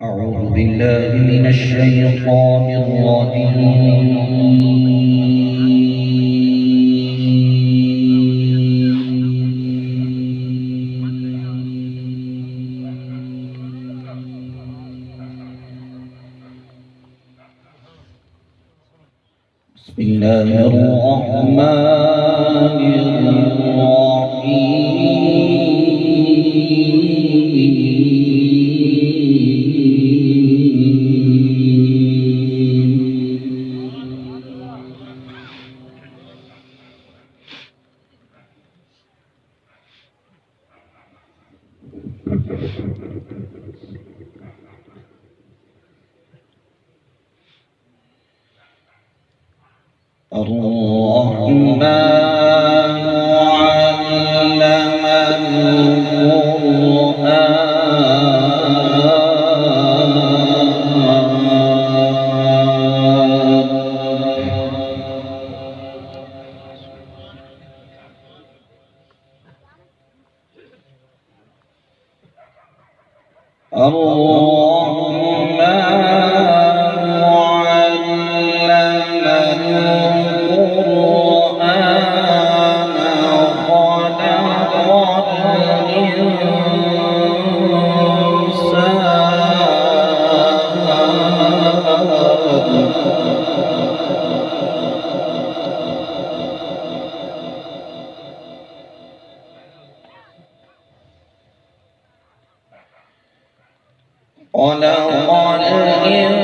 أعوذ بالله من الشيطان الرجيم. بسم الله الرحمن الرحيم. الرحمن علم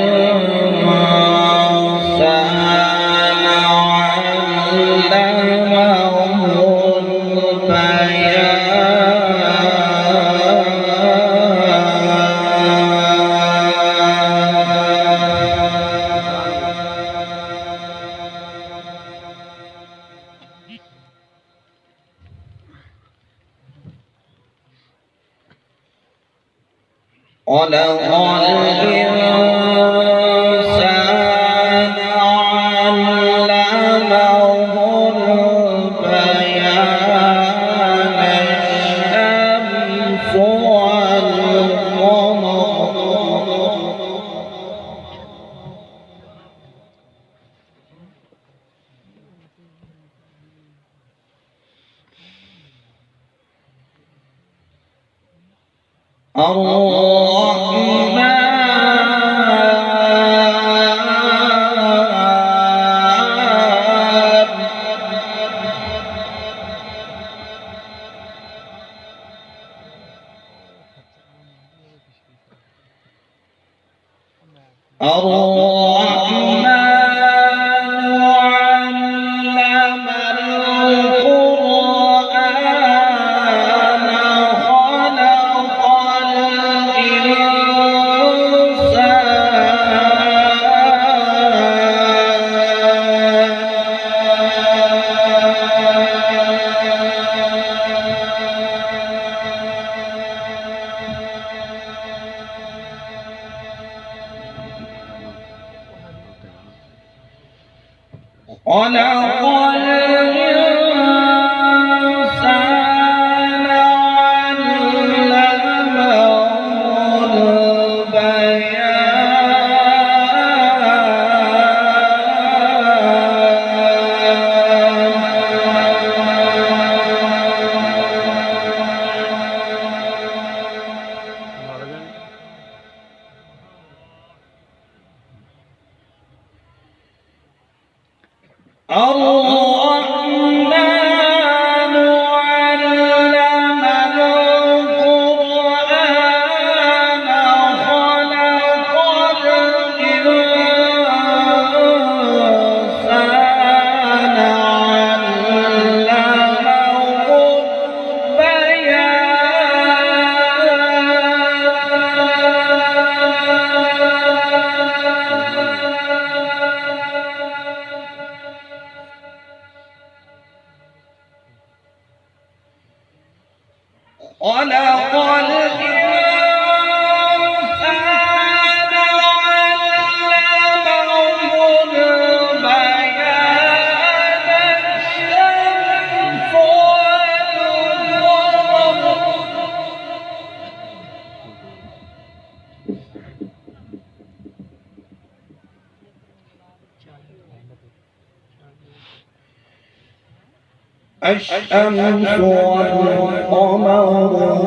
الشمس والقمر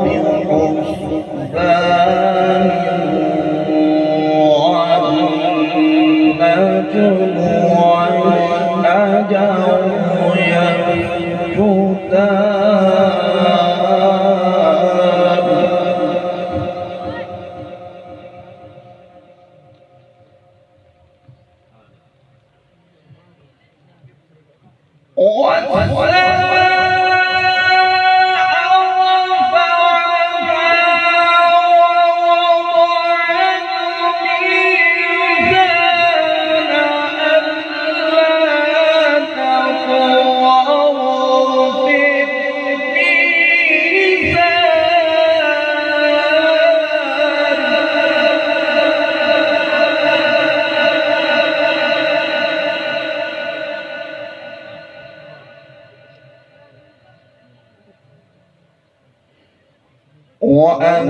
بحسبان والنجم والشجر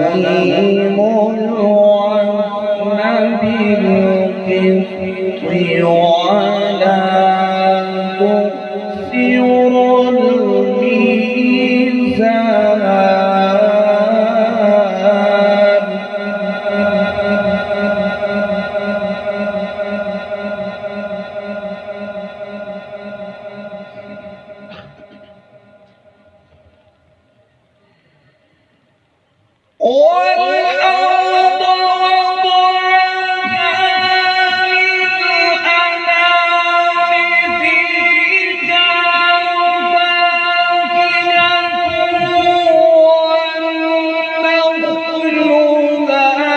وأقيموا الوزن بالقسط ولا تخسروا الميزان والأرض وضعها للأنام فيها فاكهة والنخل ذات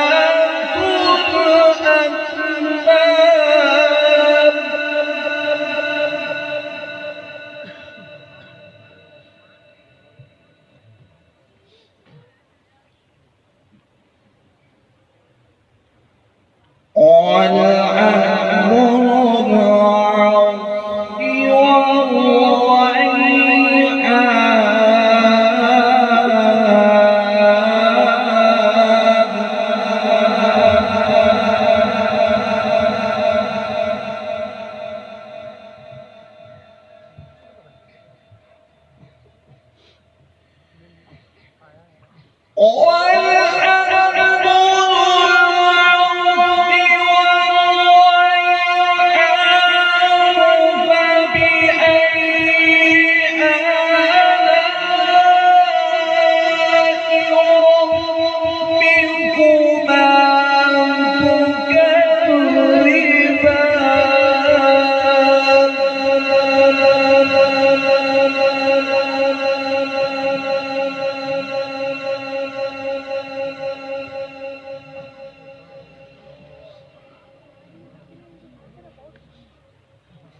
الأكمام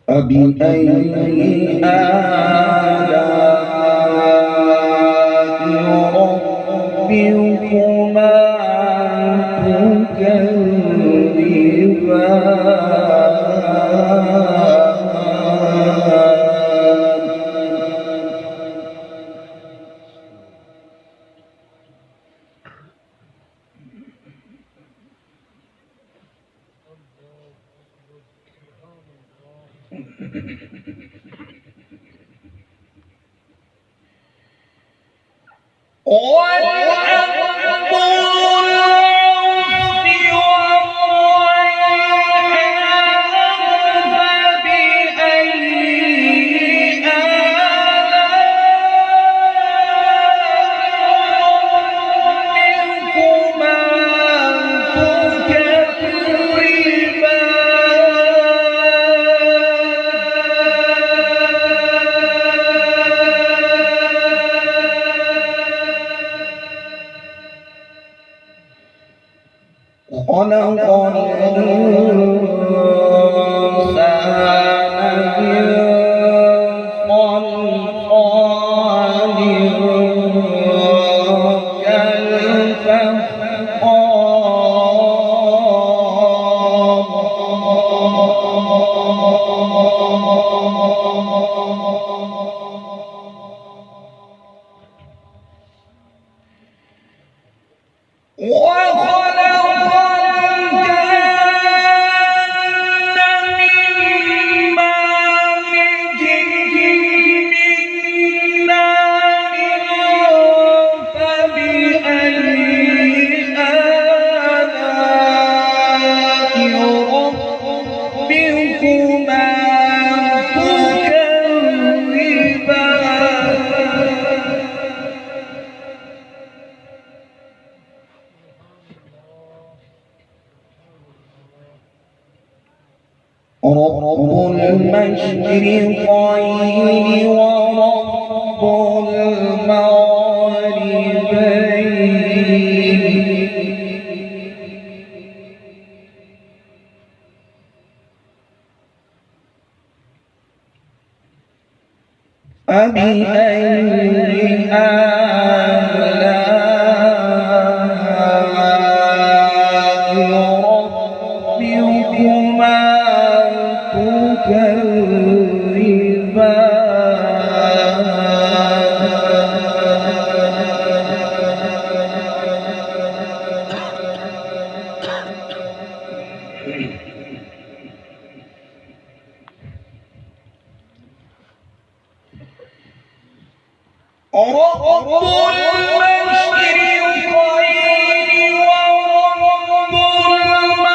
فبأي آلاء ربكما خلق الإنسان من صلصال كالفخار رب المشرقين ورب المغربين فبأي آلاء ربكما رب المشرقين ورب المغربين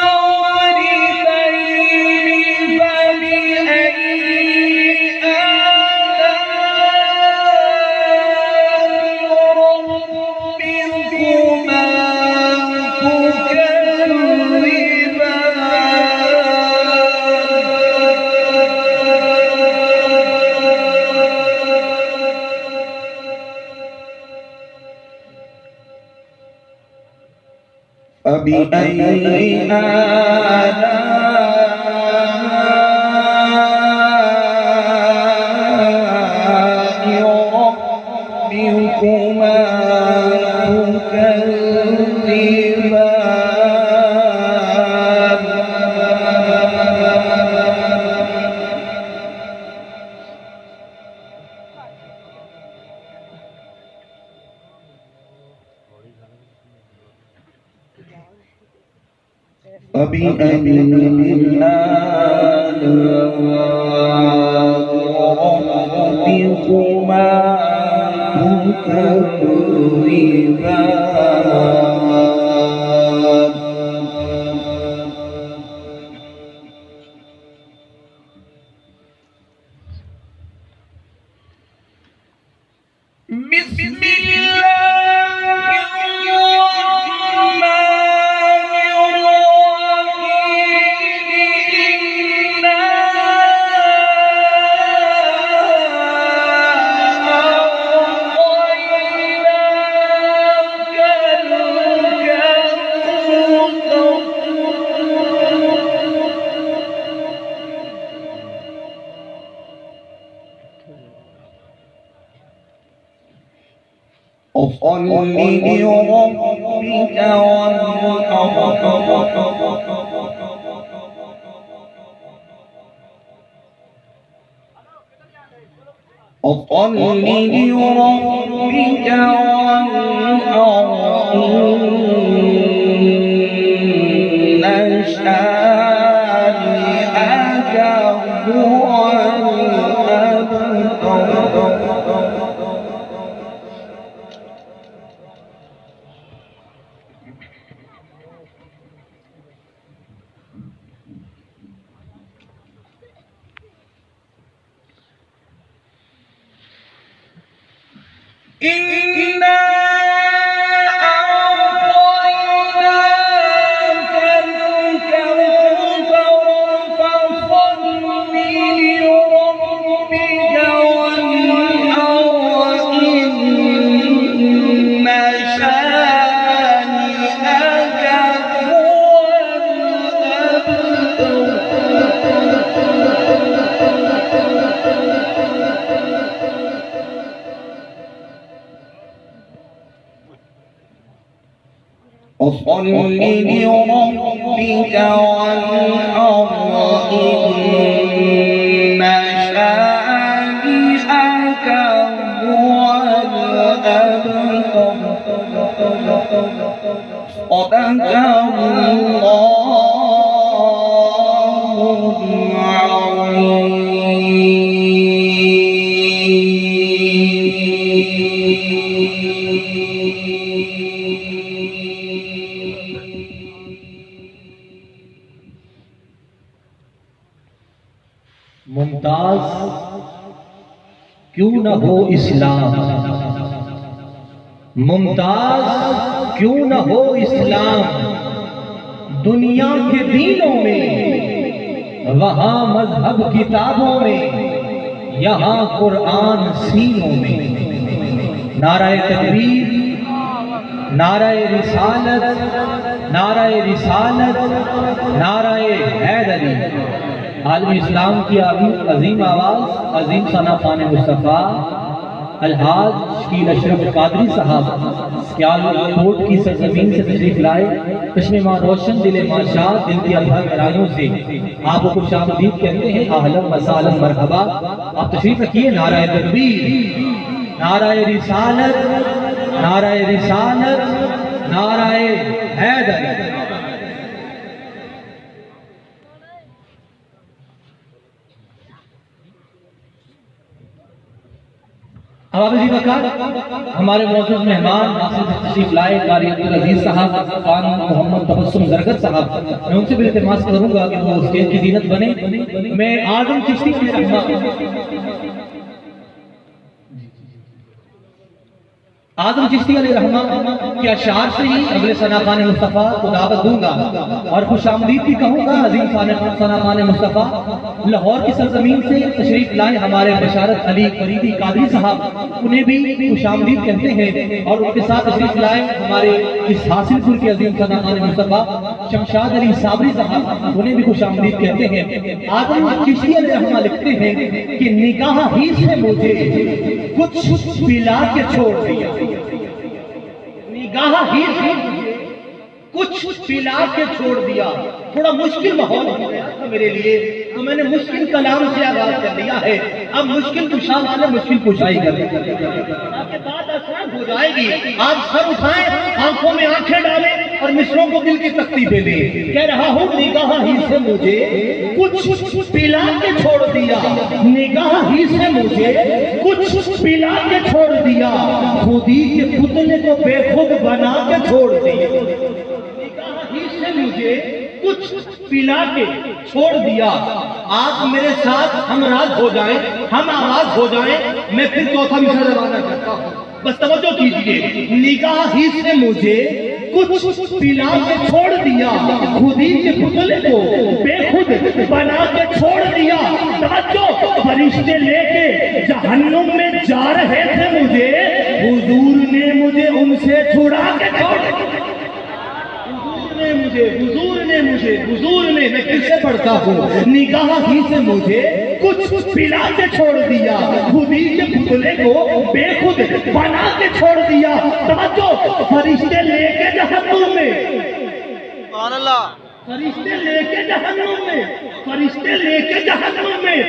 فبأي آلاء ربكما فبأي آلاء ربكما فبأي آلاء ربكما تكذبان بسم فصل لربك وانحر إن شانئك هو الأبتر إنا أعطيناك الكوثر فصل لربك وانحر إن شانئك هو الأبتر فصل لربك وانحر إن شانئك هو الأبتر صدق الله मुमताज क्यों न हो इस्लाम, मुमताज क्यों न हो इस्लाम, दुनिया के दीनों में وہاں مذہب کتابوں میں، یہاں قرآن سینوں میں۔ نعرہ تکبیر، نعرہ رسالت، نعرہ رسالت، نعرہ حیدری۔ عالم اسلام کی عظیم آواز، عظیم ثنا خان مصطفیٰ الحاج شکیل اشرف قادری صاحب سیالکوٹ کی سرزمین سے تشریف لائے۔ چشم ماں روشن، دل ماں شاد، دل کی اللہ گہرائیوں سے آپ کو خوش آمدید کہتے ہیں۔ اہلا و سہلا مرحبا، آپ تشریف رکھیے۔ نعرہ تکبیر، نعرہ رسالت، نعرہ رسالت، نعرہ حیدر۔ اب جی وقت ہمارے معزز مہمان ناصر تشریف لائے قاری عبدالعزیز صاحب، خان محمد تبسم زرگر صاحب، میں ان سے بھی التماس کروں گا کہ وہ اسٹیج کی زینت بنے۔ میں اعظم چشتی علیہ رحمہ کے اشعار سے ہی اگلے ثنا خان مصطفیٰ کو دعوت دوں گا اور خوش آمدید بھی کہوں گا۔ عظیم ثنا خان مصطفیٰ لاہور کی سرزمین سے تشریف لائے ہمارے بشارت علی فریدی قادری صاحب، انہیں بھی خوش آمدید کہتے ہیں۔ اور ان کے ساتھ تشریف لائے ہمارے اس حاصلپور کے عظیم ثنا خان مصطفیٰ شمشاد علی صابری صاحب، انہیں بھی خوش آمدید کہتے ہیں۔ آدم چشتی علیہ رحمہ لکھتے ہیں کہ نگاہ ہی سے مجھے کچھ پلا کے چھوڑ دیا، نگاہ ہی سے کچھ پلا کے چھوڑ دیا۔ تھوڑا مشکل ماحول ہو گیا تھا میرے لیے، تو میں نے مشکل کلام سے آغاز کر دیا ہے۔ اب مشکل کشا والے مشکل کشائی کر دیں، آپ کے بعد آسان ہو جائے گی۔ آپ سر اٹھائیں، آنکھوں میں آنکھیں ڈالیں اور مصروں کو دل کی تختی پہ دیں۔ کہہ رہا ہوں نگاہ ہی سے مجھے کچھ پلا کے چھوڑ دیا، نگاہ ہی سے مجھے کچھ پلا کے چھوڑ دیا، خودی کے پتلے کو بے خود بنا کے چھوڑ دیا۔ نگاہ ہی سے مجھے کچھ پلا کے چھوڑ دیا۔ آپ میرے ساتھ ہم راز ہو جائیں، ہم آواز ہو جائیں، میں پھر چوتھا مصرع روانہ کرتا ہوں، بس توجہ کیجئے۔ نگاہ ہی سے مجھے کچھ پلا کے چھوڑ دیا، خودی کے پتلے کو بے خود بنا کے چھوڑ دیا۔ توجہ، فرشتے لے کے جہنم میں جا رہے تھے مجھے، حضور نے مجھے ان سے چھڑا کے چھوڑ دیا۔ حضور نے میں پھر سے پڑھتا ہوں، نگاہ ہی سے مجھے کچھ پلا کے چھوڑ دیا، خودی کے پتلے کو بے خود بنا کے چھوڑ دیا۔ توجہ، فرشتے لے کے جہنم میں، سبحان اللہ، فرشتے لے کے جہنم میں، فرشتے لے کے جہنم میں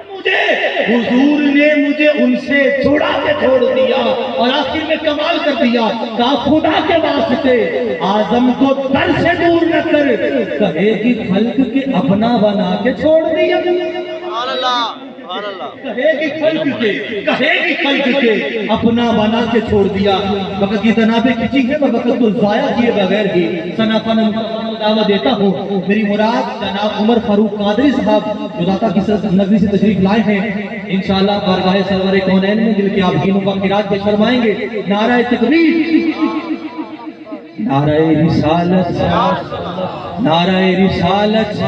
مجھے، حضور نے مجھے ان سے چھڑا کے چھوڑ دیا۔ اور آخر میں کمال کر دیا، کہا خدا کے واسطے آدم کو در سے دور نہ کر، کہے کہ خلق کے اپنا بنا کے چھوڑ دیا۔ سبحان اللہ، کہے کہ خلق کے اپنا بنا کے چھوڑ دیا۔ وقت کی تنابیں کھچی ہے، میں وقت کو ضائع کیے بغیر ہی ثنا خان مصطفیٰ کو دعوت دیتا ہوں۔ میری مراد جناب عمر فاروق قادری صاحب جو داتا کی نگری سے تشریف لائے ہیں، انشاءاللہ بارگاہ سرور کونین میں دل کے آبگینوں کا خراج پیش فرمائیں گے۔ نعرہ تکبیر، نعرہ رسالت، نعرہ رسالت،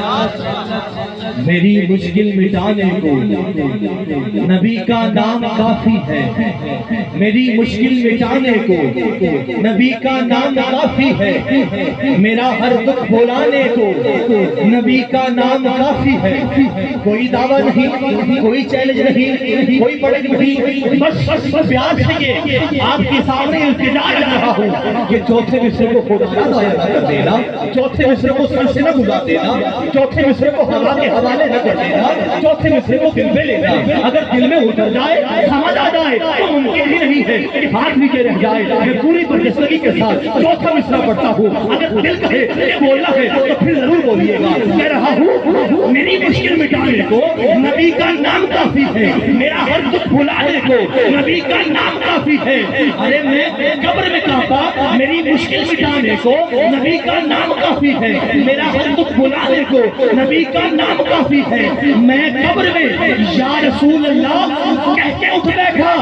میری مشکل مٹانے کو نبی کا نام کافی ہے، میری مشکل مٹانے کو نبی کا نام کافی ہے، میرا ہر دکھ بھلانے کو نبی کا نام کافی ہے۔ کوئی دعویٰ نہیں، کوئی چیلنج نہیں، کوئی بڑے نہیں، بس پیار سے یہ آپ کے سامنے التجا کر رہا ہوں کہ چوتھے مصرے کو خود ضائع کر دینا، چوتھے مصرے کو سر سے نہ گزار دینا، چوتھے مصرے کو ہوا کے حوالے نہ کر دینا، چوتھے مصرے کو دل میں لینا۔ اگر دل میں اتر جائے، سمجھ آ جائے تو ممکن ہی نہیں ہے کہ ہاتھ بھی کے رہ جائے۔ میں پوری برجستگی کے ساتھ چوتھا مصرع پڑھتا ہوں، اگر دل کہے کہ بولنا ہے تو پھر ضرور بولیے گا۔ کہہ رہا ہوں میری مشکل مٹانے کو نبی کا نام کافی ہے، میرا ہر دکھ بھلانے کو نبی کا نام کافی ہے۔ ارے میں قبر میں کانپا، میری مشکل مٹانے کو نبی کا نام کافی ہے، میرا ہر دکھ بھلانے کو نبی کا نام کافی ہے۔ میں قبر میں یا رسول اللہ کہہ کے اٹھ بیٹھا،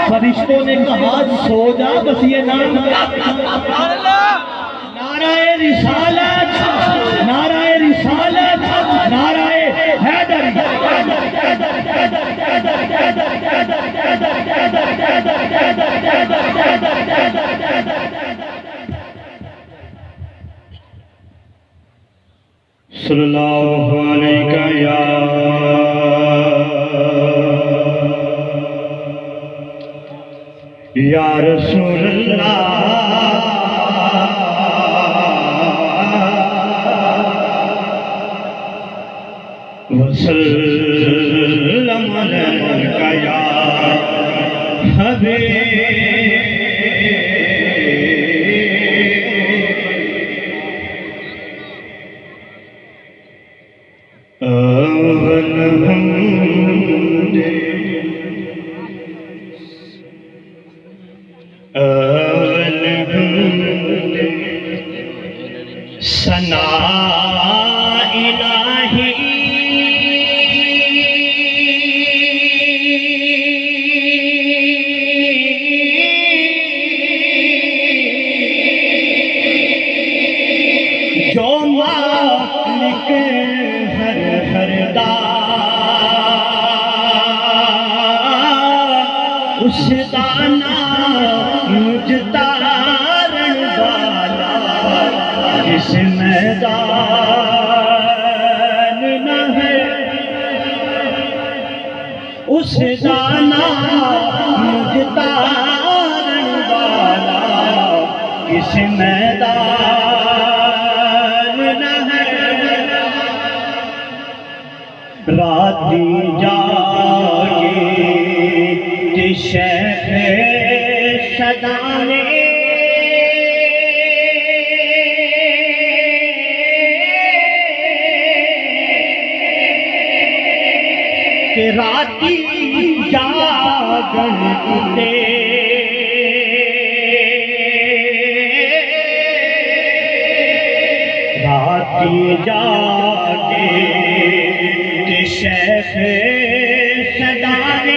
فرشتوں نے کہا سو جا، بس یہ نام کافی۔ نعرہ رسالت، نعرہ رسالت، صلی اللہ علیہ یا رسول اللہ وسلم علیکہ یا حبیب ثنا الہی جو مالک ہر اس دانا مجتار والا اس میدان نہ ہے اس دانا مجتار والا اس میدان نہ ہے راتی جاگے شیخ صدانے کہ راتی جاگن اٹھے راتی جاگے کہ شیخ صدانے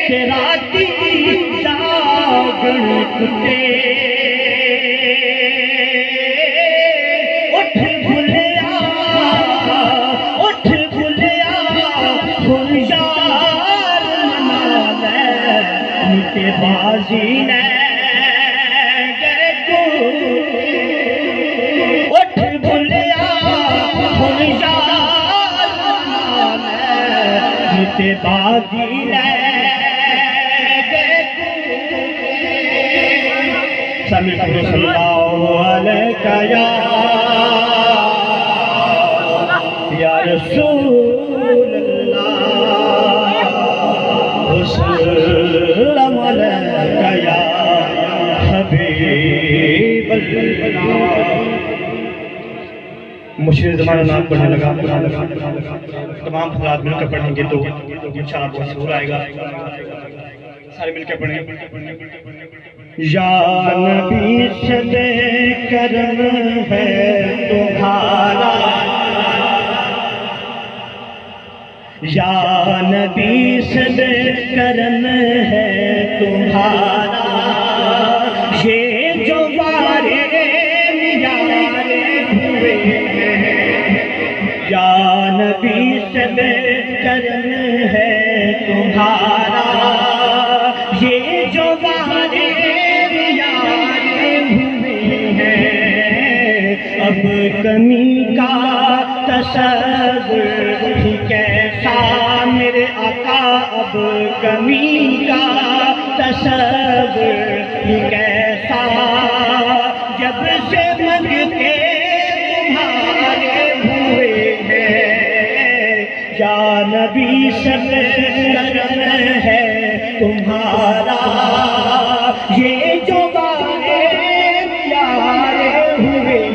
کہ راتی جاگن اٹھے اٹھ بھلیا یار منا لے نیتے بازی لے گئے تو اٹھ بھلیا یار منا لے نیتے بازی لے صلی اللہ علیہ یا رسول اللہ وسلم علیہ یا حبیب اللہ مشکل زمانہ نام پڑھنے لگا تمام حضرات مل کر پڑھیں گے تو انشاءاللہ بہت ضرور آئے گا سارے مل کر پڑھیں گے یا نبی صد کرم ہے تمہارا یا نبی صد کرم ہے تمہارا یہ جو بارے نیارے ہوئے ہیں یا نبی صد کرم ہے تمہارا یہ جو بارے اب کمی کا تصور ہی کیسا میرے آقا اب کمی کا تصور ہی کیسا جب سے منگتے تمہارے ہوئے ہیں یا نبی صد کرم ہے تمہارا یہ جو بارے پیارے ہوئے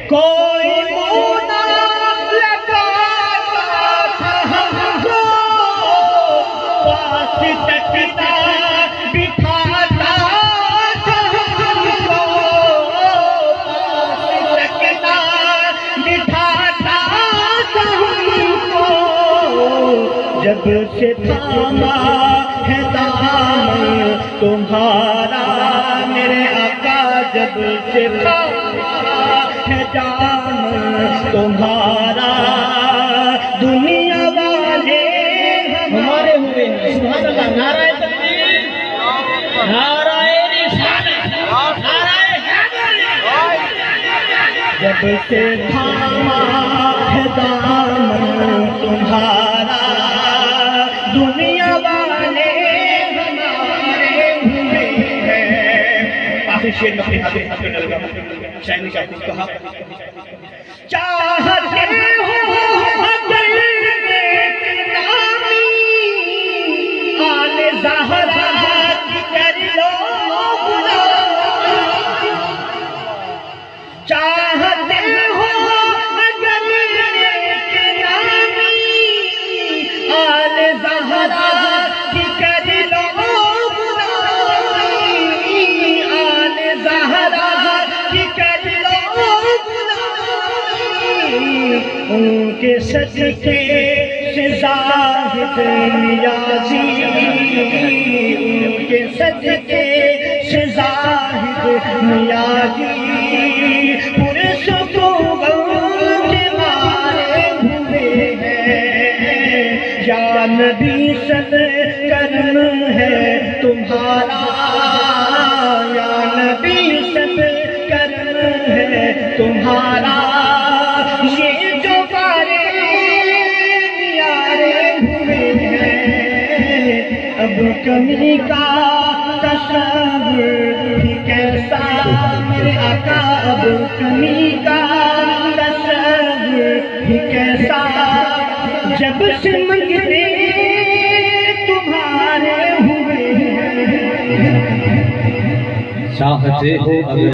کوئی مونا لگاتا تھا ہم کو پاس تکتا بٹھاتا تھا ہم کو پاس تکتا بٹھاتا تھا ہم کو جب سے تھاما ہے دامن تمہارا میرے آقا جب سے تھاما ہے دامن تمہارا دنیا والے ہمارے ہوئے ہیں. سبحان اللہ. نعرہ تکبیر، نعرہ رسالت، نعرہ حیدر. جب سے تھاما ہے دامن تمہارا دنیا والے ہمارے ہوئے ہیں. آخر شیر میں اپنے ہاتھ پہ ڈلگا شاید نے کہا چاہتے ہو اگر نیک نامی آل زہرا کی کر لو غلام. چاہتے ہو اگر نیک نامی آل زہرا کی کر لو غلام. آل زہرا کی کر لو ان کے صدقے سے زاہد نیازی. ان کے صدقے سے زاہد نیازی پرسکون کے مارے ہوئے ہیں. یا نبی سب کرم ہے تمہارا، یا نبی سب کرم ہے تمہارا. یہ جو بارے پیارے ہوئے ہیں اب کمی کا تصور بھی کیسا میرے آقا. اب کمی کا تصور بھی کیسا جب سے منگتے تمہارے ہوئے ہیں. چاہتے ہو